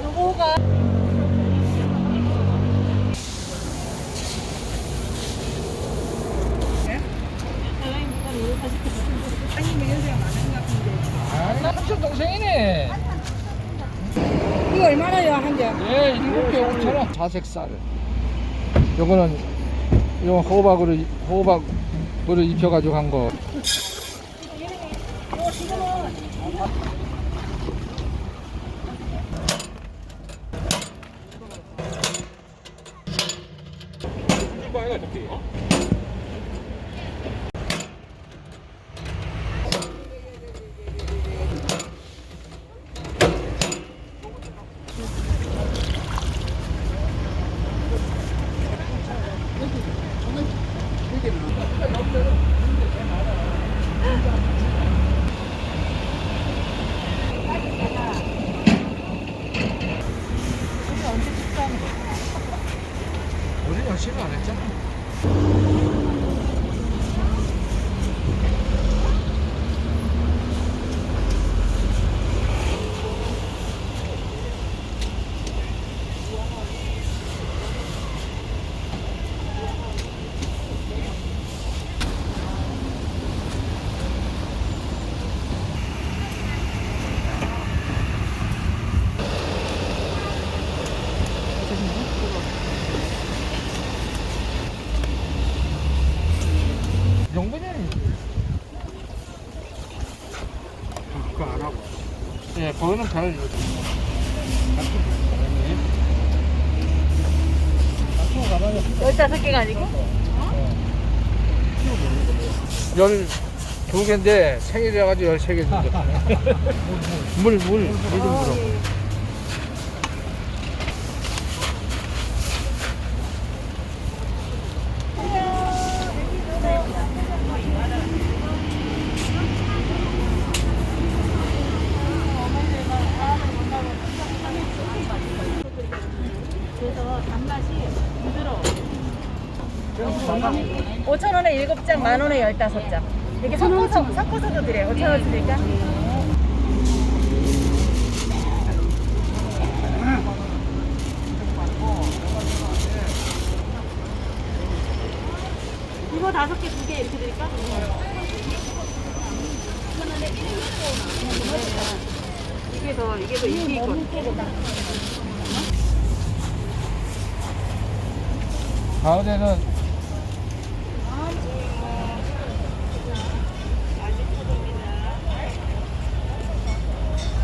요거가 삼촌 동생이네. 이거 얼마나요 한 개? 예, 7개 5,000원. 자색살. 요거는 요 호박으로 입혀가지고 한 거. 우리 열심히 안 했잖아. 용분이 그거 안 하고. 예, 그거는 잘. 가봐요. 15개가 아니고? 12개인데 생일이라가지고 13개 준다. 물 좀 들어. 그래서 단맛이 부드러워. 5,000원에 7장, 10,000원에 15장. 이렇게 섞어서도 드려요. 5,000원 드릴까? 이거 5개, 2개 이렇게 드릴까? 5,000원에 1개. 이게 더 인기 있거든. 가을에는